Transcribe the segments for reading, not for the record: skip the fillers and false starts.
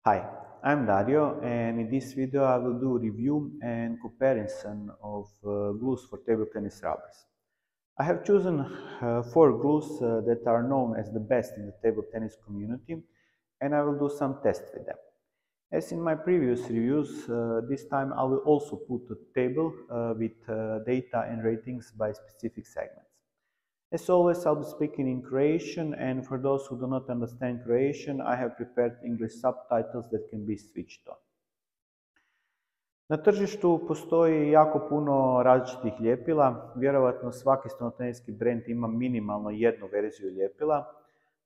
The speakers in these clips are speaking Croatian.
Hi, I'm Dario, and in this video I will do a review and comparison of glues for table tennis rubbers. I have chosen 4 glues that are known as the best in the table tennis community, and I will do some tests with them. As in my previous reviews, this time I will also put a table with data and ratings by specific segments. As always, I'll be speaking in Croatian, and for those who do not understand Croatian, I have prepared English subtitles that can be switched on. Na tržištu postoji jako puno različitih ljepila, vjerojatno svaki stolnoteniski brend ima minimalno jednu verziju ljepila,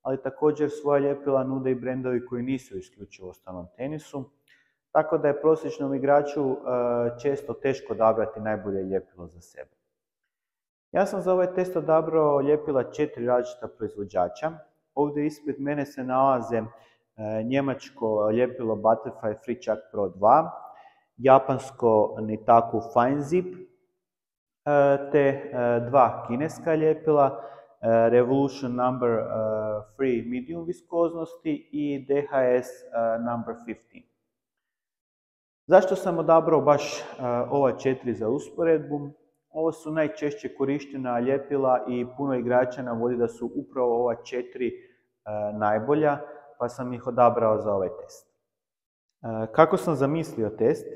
ali također svoja ljepila nude i brendovi koji nisu isključivo u stolnom tenisu, tako da je prosječnom igraču često teško odabrati najbolje ljepilo za sebe. Ja sam za ovaj test odabrao ljepila 4 različita proizvođača. Ovdje ispred mene se nalaze njemačko ljepilo Butterfly Free Chuck Pro 2, japansko Nitaku Fine Zip, te 2 kineska ljepila, Revolution Number 3 medium viskoznosti i DHS Number 15. Zašto sam odabrao baš ova 4 za usporedbu? Ovo su najčešće korištena ljepila i puno igrača navodi da su upravo ova 4 najbolja, pa sam ih odabrao za ovaj test. Kako sam zamislio test?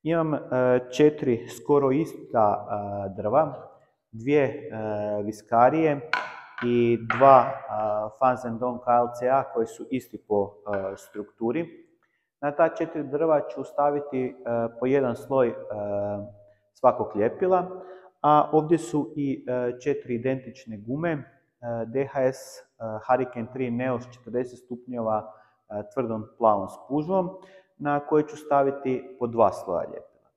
Imam 4 skoro ista drva, 2 viskarije i 2 Fanzendong KLCA koji su isti po strukturi. Na ta 4 drva ću staviti po jedan sloj svakog ljepila, a ovdje su i 4 identične gume DHS Hurricane 3 Neo s 40 stupnjeva tvrdom plavom spužvom, na koje ću staviti po 2 sloja ljepila.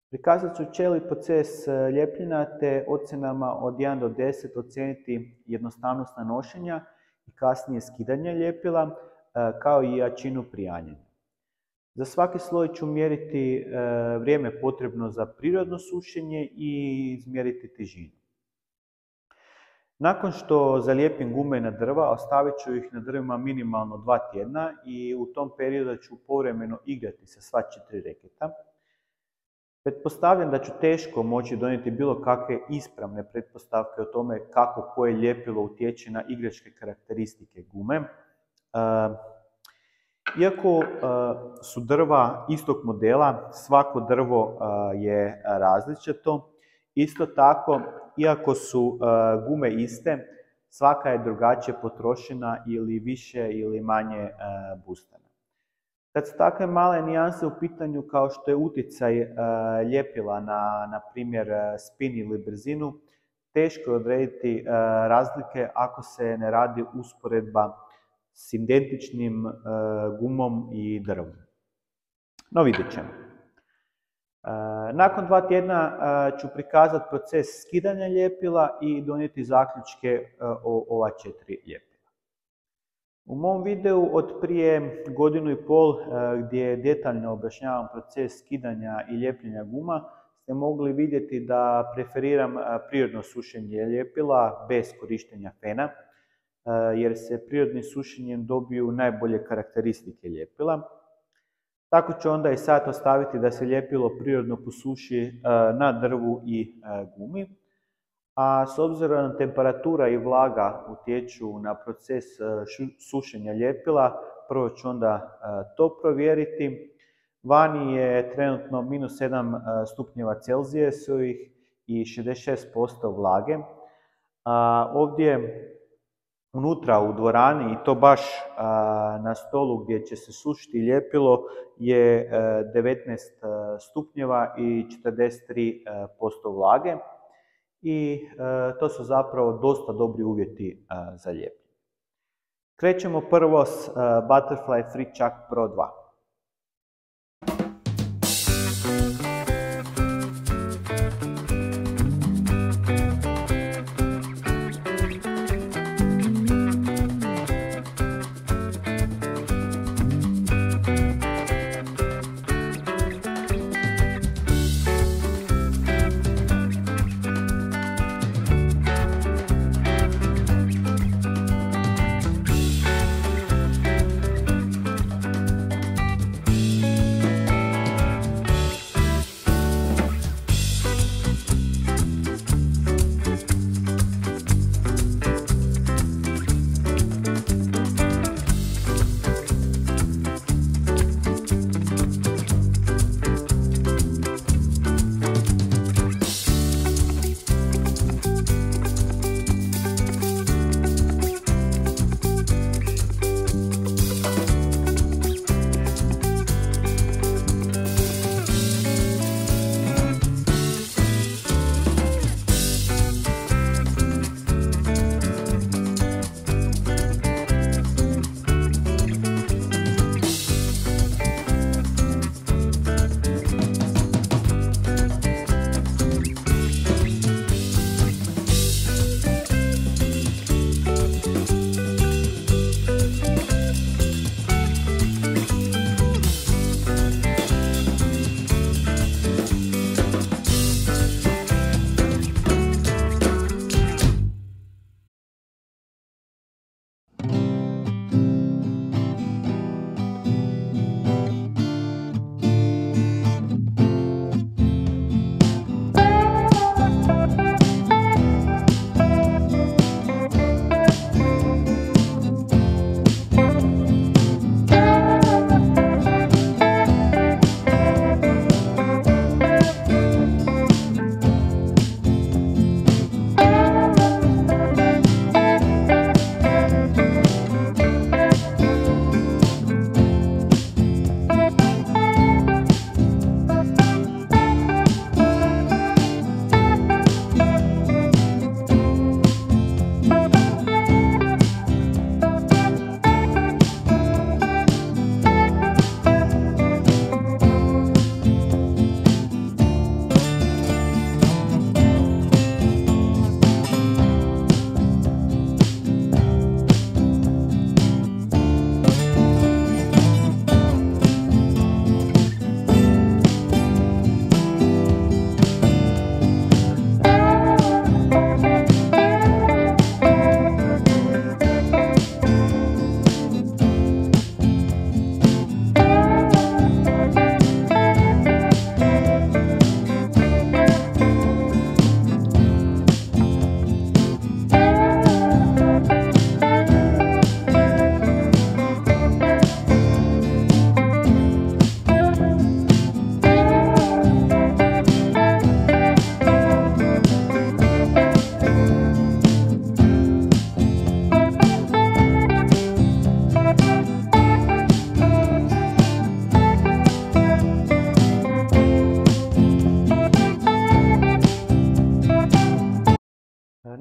Prikazat ću cijeli proces ljepljenja te ocjenama od 1 do 10 ocijeniti jednostavnost nanošenja i kasnije skidanje ljepila, kao i jačinu prijanjanja. Za svaki sloj ću mjeriti vrijeme potrebno za prirodno sušenje i izmjeriti težinu. Nakon što zalijepim gume na drva, ostavit ću ih na drvima minimalno 2 tjedna i u tom periodu ću povremeno igrati sa sva 4 reketa. Pretpostavljam da ću teško moći donijeti bilo kakve ispravne pretpostavke o tome kako koje ljepilo utječe na igračke karakteristike gume. Iako su drva istog modela, svako drvo je različito. Isto tako, iako su gume iste, svaka je drugačije potrošena ili više ili manje boostana. Kad su takve male nijanse u pitanju kao što je utjecaj ljepila na primjer spin ili brzinu, teško je odrediti razlike ako se ne radi usporedba s identičnim gumom i drvom. No, vidjet ćemo. Nakon 2 tjedna ću prikazati proces skidanja ljepila i donijeti zaključke o ova 4 ljepila. U mom videu od prije 1,5 godine gdje detaljno objašnjavam proces skidanja i ljepljenja guma, ste mogli vidjeti da preferiram prirodno sušenje ljepila bez korištenja fena, jer se prirodnim sušenjem dobiju najbolje karakteristike ljepila. Tako ću onda i sad ostaviti da se ljepilo prirodno posuši na drvu i gumi. A s obzirom na temperatura i vlaga utječu na proces sušenja ljepila, prvo ću onda to provjeriti. Vani je trenutno -7 stupnjeva Celzijusovih i 66% vlage. Ovdje unutra u dvorani, i to baš na stolu gdje će se sušiti ljepilo, je 19 stupnjeva i 43% vlage. I to su zapravo dosta dobri uvjeti za ljepljenje. Krećemo prvo s Butterfly Free Chuck Pro 2.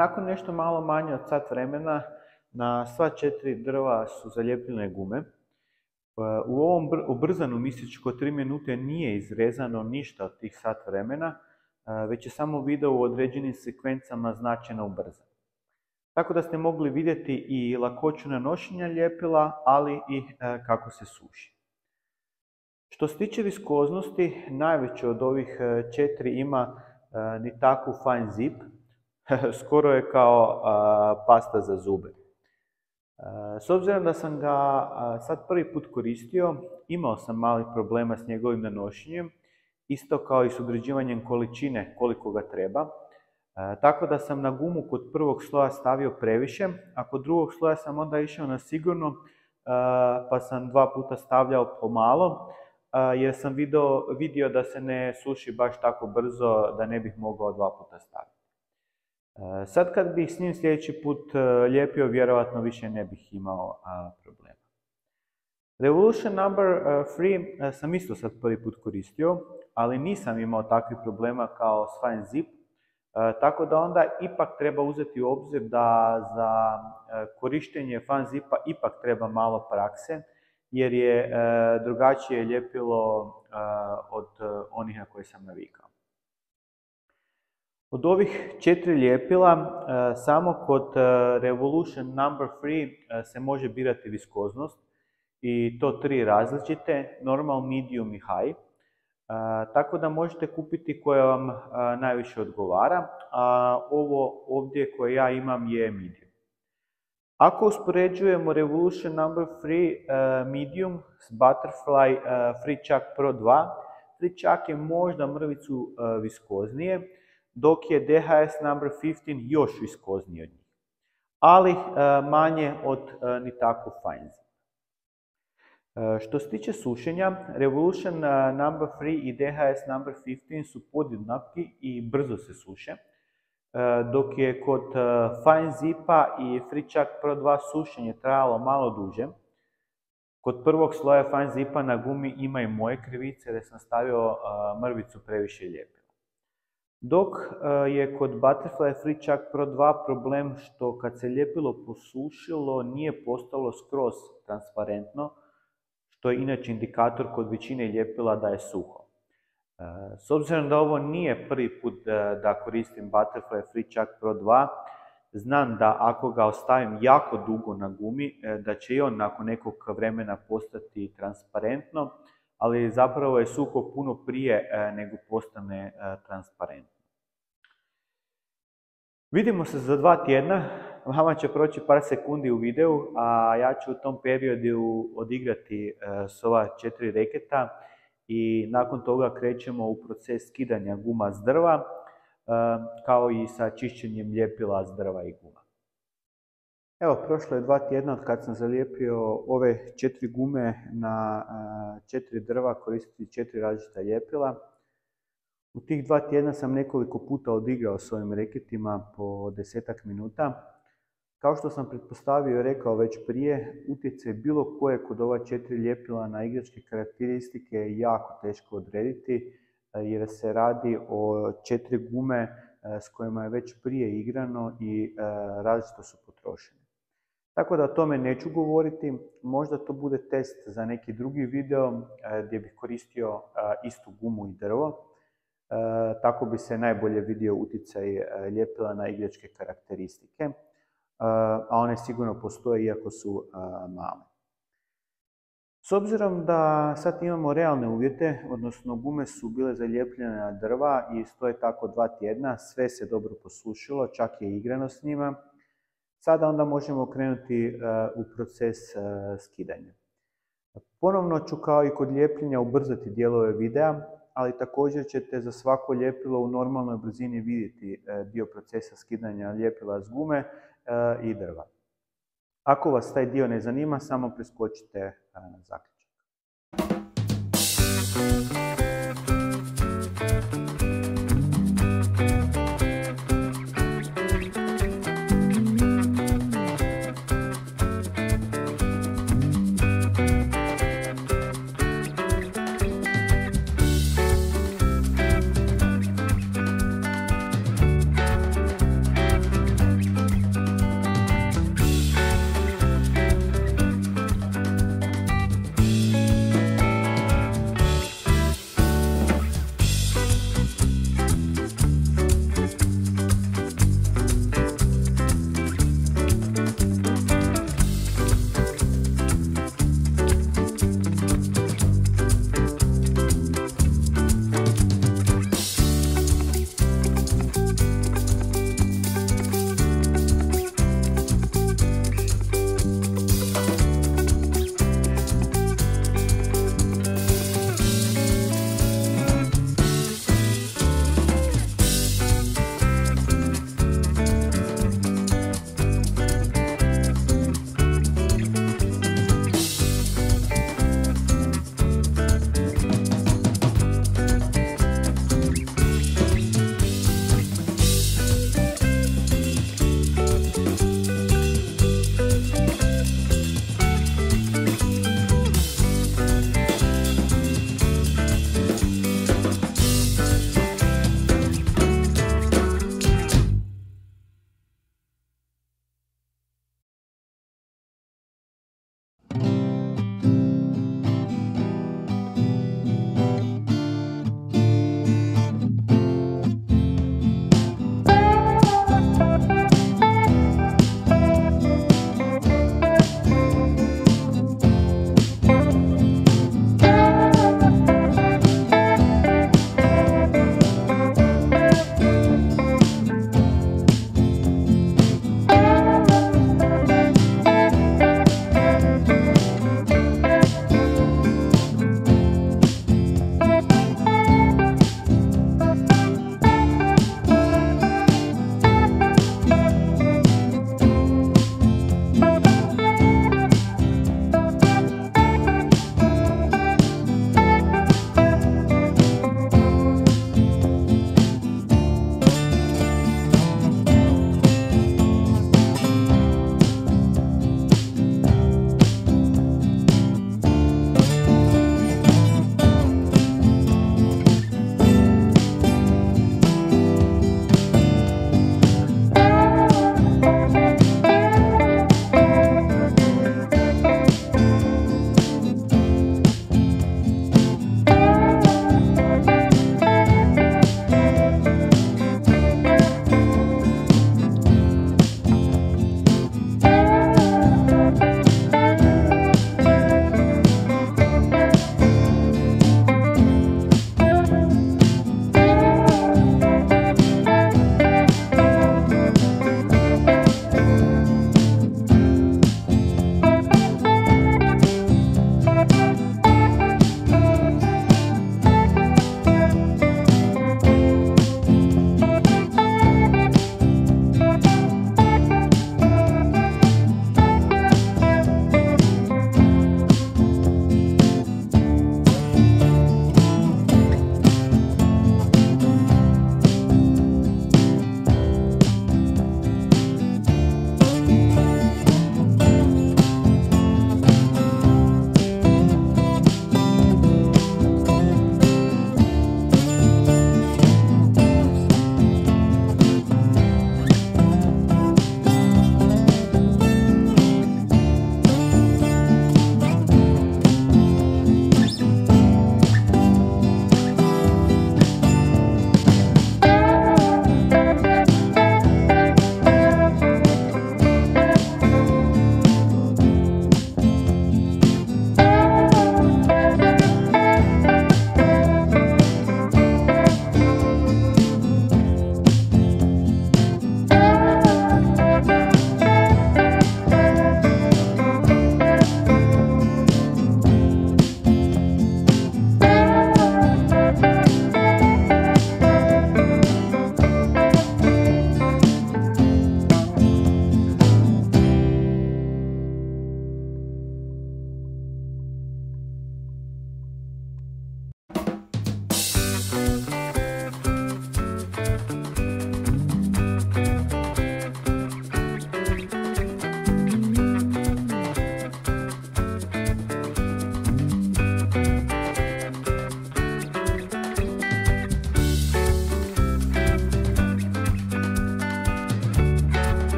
Nakon nešto malo manje od sat vremena na sva 4 drva su zalijepljene gume. U ovom ubrzanom isječku od 3 minute nije izrezano ništa od tih sat vremena, već je samo video u određenim sekvencama značajno ubrzan. Tako da ste mogli vidjeti i lakoću nanošenja ljepila, ali i kako se suši. Što se tiče viskoznosti, najveće od ovih 4 ima Nitaku Fine Zip, skoro je kao pasta za zube. S obzirom da sam ga sad prvi put koristio, imao sam malih problema s njegovim nanošenjem, isto kao i s određivanjem količine koliko ga treba. Tako da sam na gumu kod prvog sloja stavio previše, a kod drugog sloja sam onda išao na sigurno, pa sam 2 puta stavljao pomalo, jer sam vidio da se ne suši baš tako brzo da ne bih mogao 2 puta staviti. Sad kad bih s njim sljedeći put lijepio, vjerojatno više ne bih imao problema. Revolution number 3 sam isto sad prvi put koristio, ali nisam imao takvih problema kao s Fine Zip, tako da onda ipak treba uzeti u obzir da za korištenje Fine Zipa ipak treba malo prakse, jer je drugačije ljepilo od onih na koje sam navikao. Od ovih 4 ljepila, samo kod Revolution number 3 se može birati viskoznost, i to 3 različite, normal, medium i high. Tako da možete kupiti koje vam najviše odgovara, a ovo ovdje koje ja imam je medium. Ako uspoređujemo Revolution number 3 medium s Butterfly FreeChuck Pro 2, FreeChuck je možda mrvicu viskoznije, dok je DHS number 15 još viskozniji od njih, ali manje od Nitaku Fine Zip. Što se tiče sušenja, Revolution number 3 i DHS number 15 su podjednaki i brzo se suše, dok je kod Fine Zipa i FreeChuck Pro 2 sušenje trajalo malo duže. Kod prvog sloja Fine Zipa na gumi ima i moje krivice jer sam stavio mrvicu previše ljepila. Dok je kod Butterfly FreeChuck Pro 2 problem što kad se ljepilo posušilo nije postalo skroz transparentno, što je inače indikator kod većine ljepila da je suho. S obzirom da ovo nije prvi put da koristim Butterfly FreeChuck Pro 2, znam da ako ga ostavim jako dugo na gumi, da će i on nakon nekog vremena postati transparentno, ali zapravo je suho puno prije nego postane transparentno. Vidimo se za 2 tjedna, vama će proći par sekundi u videu, a ja ću u tom periodu odigrati s ova 4 reketa i nakon toga krećemo u proces skidanja guma s drva, kao i sa čišćenjem ljepila s drva i guma. Evo, prošlo je 2 tjedna od kad sam zalijepio ove 4 gume na 4 drva koristiti 4 različita ljepila. U tih 2 tjedna sam nekoliko puta odigrao s ovim reketima po 10-ak minuta. Kao što sam pretpostavio i rekao već prije, utjecaj bilo koje kod ova 4 ljepila na igračke karakteristike je jako teško odrediti, jer se radi o 4 gume s kojima je već prije igrano i različito su potrošene. Tako da o tome neću govoriti, možda to bude test za neki drugi video gdje bih koristio istu gumu i drvo. Tako bi se najbolje vidio utjecaj ljepila na igračke karakteristike, a one sigurno postoje iako su male. S obzirom da sad imamo realne uvjete, odnosno gume su bile zalijepljene na drva i stoje tako 2 tjedna, sve se dobro posušilo, čak je igrano s njima. Sada onda možemo krenuti u proces skidanja. Ponovno ću kao i kod lijepljenja ubrzati dijelove videa, ali također ćete za svako ljepilo u normalnoj brzini vidjeti dio procesa skidanja ljepila s gume i drva. Ako vas taj dio ne zanima, samo preskočite na zaključak.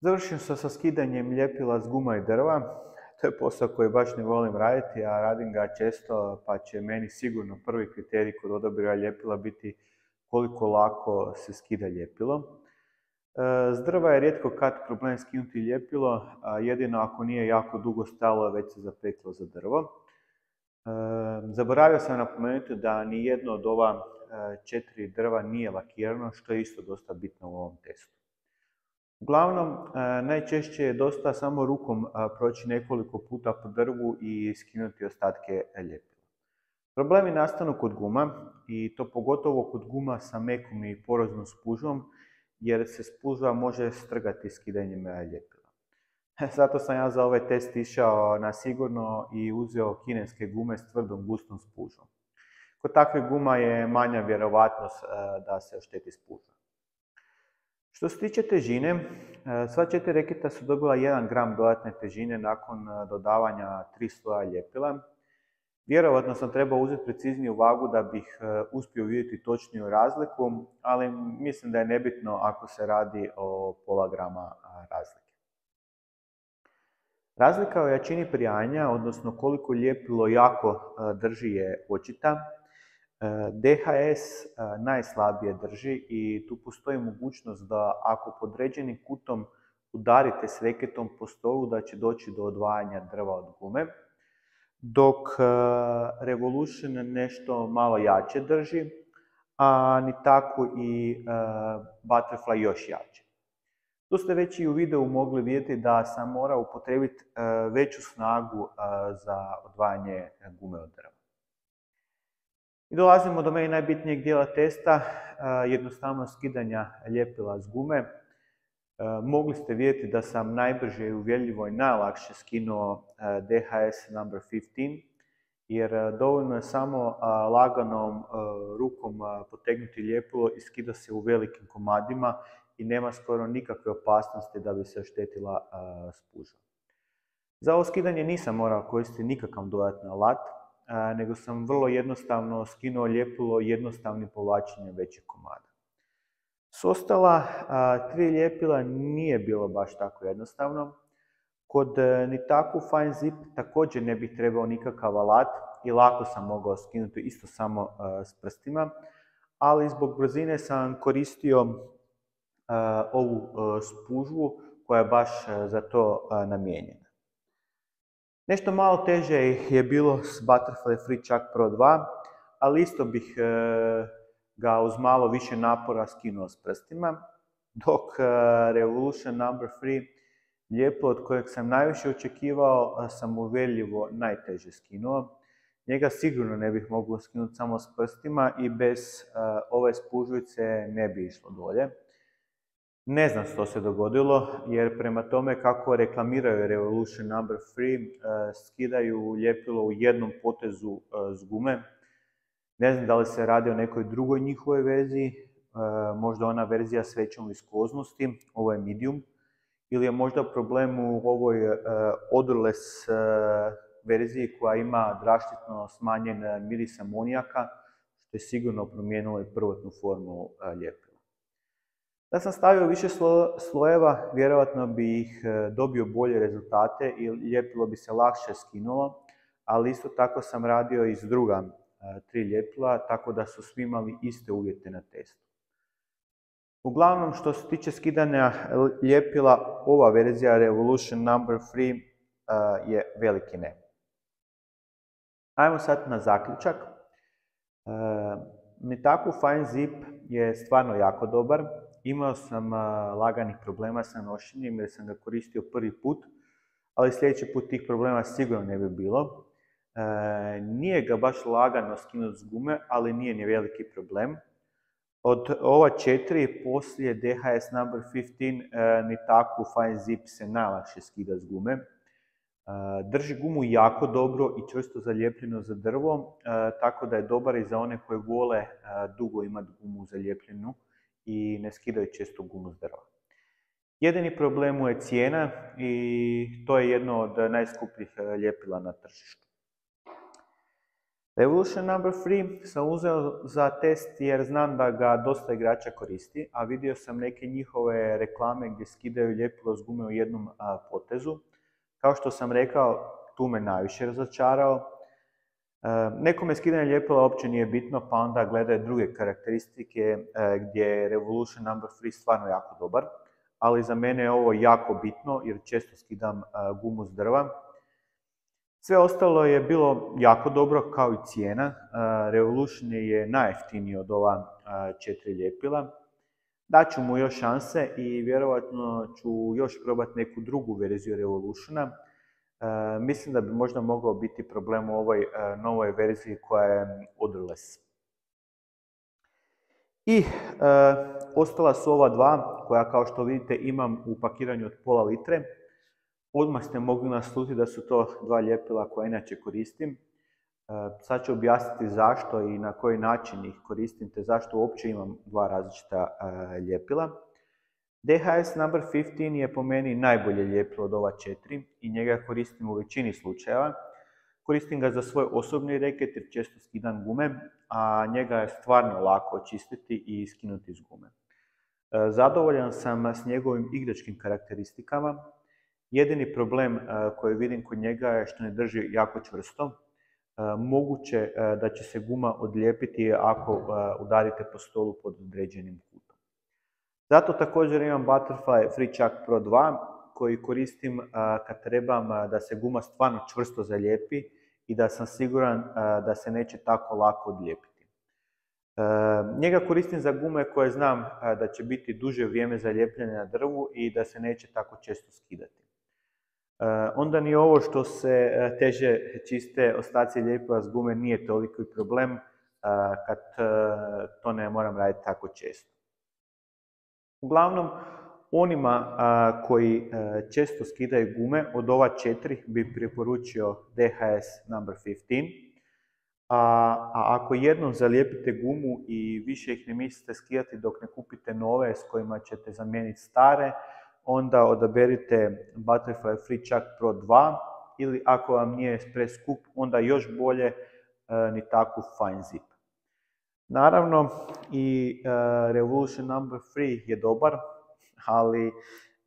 Završio sam sa skidanjem ljepila s guma i drva. To je posao koji baš ne volim raditi, a radim ga često, pa će meni sigurno prvi kriterij kod odabira ljepila biti koliko lako se skida ljepilo. S drva je rijetko kad problem skinuti ljepilo, jedino ako nije jako dugo stalo, već se zapeklo za drvo. Zaboravio sam napomenuti da ni jedno od ova 4 drva nije lakirano, što je isto dosta bitno u ovom testu. Uglavnom, najčešće je dosta samo rukom proći nekoliko puta po drvu i skinuti ostatke ljepila. Problemi nastanu kod guma, i to pogotovo kod guma sa mekom i poroznom spužvom, jer se spužva može strgati skidanjem ljepila. Zato sam ja za ovaj test išao na sigurno i uzeo kineske gume s tvrdom gustom spužvom. Kod takve guma je manja vjerovatnost da se ošteti spužva. Što se tiče težine, sva 4 reketa su dobila 1 gram dodatne težine nakon dodavanja 3 sloja ljepila. Vjerovatno sam trebao uzeti precizniju vagu da bih uspio vidjeti točniju razliku, ali mislim da je nebitno ako se radi o pola grama razlike. Razlika u jačini prijanja, odnosno koliko ljepilo jako drži, je očita. DHS najslabije drži i tu postoji mogućnost da ako podređenim kutom udarite s reketom po stolu da će doći do odvajanja drva od gume, dok Revolution nešto malo jače drži, a ni tako i Butterfly još jače. Tu ste već i u videu mogli vidjeti da sam morao upotrijebiti veću snagu za odvajanje gume od drva. I dolazimo do meni najbitnijeg dijela testa, jednostavnost skidanja ljepila s gume. Mogli ste vidjeti da sam najbrže i uvjerljivo i najlakše skinuo DHS number 15, jer dovoljno je samo laganom rukom potegnuti ljepilo i skida se u velikim komadima i nema skoro nikakve opasnosti da bi se oštetila spužva. Za ovo skidanje nisam morao koristiti nikakav dodatni alat, nego sam vrlo jednostavno skinuo ljepilo jednostavnim povlačenjem većih komada. S ostala 3 ljepila nije bilo baš tako jednostavno. Kod Nitaku Fine Zip također ne bih trebao nikakav alat i lako sam mogao skinuti isto samo s prstima, ali zbog brzine sam koristio ovu spužvu koja je baš za to namijenjena. Nešto malo teže je bilo s Butterfly Free Chuck Pro 2, ali isto bih ga uz malo više napora skinuo s prstima, dok Revolution number 3, ljepilo od kojeg sam najviše očekivao, sam uvjerljivo najteže skinuo. Njega sigurno ne bih mogao skinuti samo s prstima i bez ove spužvice ne bi išlo dolje. Ne znam što se dogodilo, jer prema tome kako reklamiraju Revolution number 3, skidaju ljepilo u jednom potezu s gume. Ne znam da li se radi o nekoj drugoj njihovoj verziji, možda ona verzija s većom viskoznosti, ovo je medium, ili je možda problem u ovoj odorless verziji koja ima drastično smanjen miris amonijaka, što je sigurno promijenilo i prvotnu formu ljepila. Da sam stavio više slojeva, vjerojatno bi ih dobio bolje rezultate i ljepilo bi se lakše skinulo, ali isto tako sam radio i s druga 3 ljepila, tako da su svi imali iste uvjete na testu. Uglavnom, što se tiče skidanja ljepila, ova verzija Revolution number 3 je veliki ne. Ajmo sad na zaključak. Nitaku Fine Zip je stvarno jako dobar. Imao sam laganih problema sa nošenjem jer sam ga koristio prvi put, ali sljedeći put tih problema sigurno ne bi bilo. Nije ga baš lagano skinuti s gume, ali nije ni veliki problem. Od ova 4, poslije DHS number 15, Nitaku Fine Zip se najlakše skida s gume. Drži gumu jako dobro i čvrsto zalijepljeno za drvo, tako da je dobar i za one koji vole dugo imati gumu zalijepljenu i ne skidaju često gumu s drva. Jedini problem mu je cijena i to je jedno od najskupljih ljepila na tržištu. Revolution number 3 sam uzeo za test jer znam da ga dosta igrača koristi, a vidio sam neke njihove reklame gdje skidaju ljepilo s gume u jednom potezu. Kao što sam rekao, tu me najviše razočarao. Nekome skidanje ljepila uopće nije bitno, pa onda gledaju druge karakteristike gdje je Revolution number 3 stvarno jako dobar, ali za mene je ovo jako bitno jer često skidam gumu s drva. Sve ostalo je bilo jako dobro, kao i cijena. Revolution je najjeftiniji od ova 4 ljepila. Daću mu još šanse i vjerojatno ću još probati neku drugu verziju Revolutiona. Mislim da bi možda mogao biti problem u ovoj novoj verziji koja je odorless. I ostala su ova dva koja, kao što vidite, imam u pakiranju od pola litre. Odmah ste mogli naslutiti da su to dva ljepila koja inače koristim. Sad ću objasniti zašto i na koji način ih koristim, te zašto uopće imam dva različita ljepila. DHS number 15 je po meni najbolje ljepilo od ova 4 i njega koristim u većini slučajeva. Koristim ga za svoj osobni reket jer često skidam gume, a njega je stvarno lako očistiti i skinuti iz gume. Zadovoljan sam s njegovim igračkim karakteristikama. Jedini problem koji vidim kod njega je što ne drži jako čvrsto. Moguće da će se guma odlijepiti ako udarite po stolu pod određenim kutom. Zato također imam Butterfly Free Chuck Pro 2 koji koristim kad trebam da se guma stvarno čvrsto zalijepi i da sam siguran da se neće tako lako odlijepiti. Njega koristim za gume koje znam da će biti duže vrijeme zalijepljene na drvu i da se neće tako često skidati. Onda ni ovo što se teže čiste ostaci ljepila s gume nije toliki problem kad to ne moram raditi tako često. Uglavnom, onima koji često skidaju gume, od ova 4 bi preporučio DHS number 15. A ako jednom zalijepite gumu i više ih ne mislite skidati dok ne kupite nove s kojima ćete zamijeniti stare, onda odaberite Butterfly Free Chuck Pro 2 ili ako vam nije preskup, onda još bolje ni takvu Fine Zip. Naravno i Revolution number 3 je dobar, ali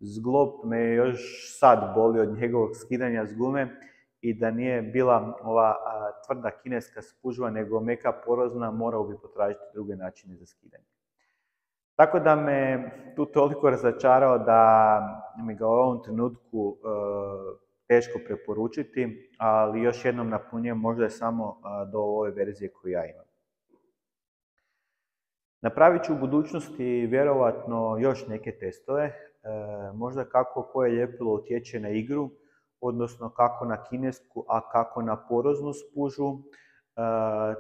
zglob me još sad boli od njegovog skidanja s gume i da nije bila ova tvrda kineska spužva nego meka porozna, morao bi potražiti druge načine za skidanje. Tako da me tu toliko razočarao da mi ga u ovom trenutku teško preporučiti, ali još jednom napunjujem, možda je samo do ove verzije koju ja imam. Napravit ću u budućnosti vjerovatno još neke testove, možda kako koje ljepilo utječe na igru, odnosno kako na kinesku, a kako na poroznu spužvu.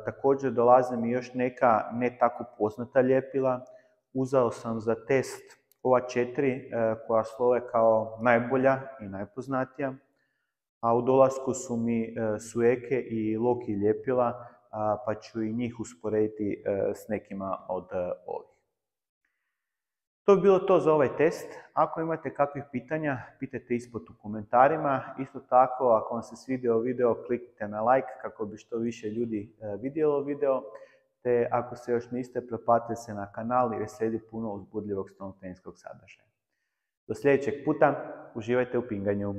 Također dolaze mi još neka ne tako poznata ljepila. Uzeo sam za test ova 4 koja slove kao najbolja i najpoznatija, a u dolasku su mi Sueke i Loki ljepila, pa ću i njih usporediti s nekima od ovih. To bi bilo to za ovaj test. Ako imate kakvih pitanja, pitajte ispod u komentarima. Isto tako, ako vam se svidio video, kliknite na like kako bi što više ljudi vidjelo video. Te ako se još niste, pretplatite se na kanal jer slijedi puno uzbudljivog stone teniskog sadržaja. Do sljedećeg puta, uživajte u pinganju.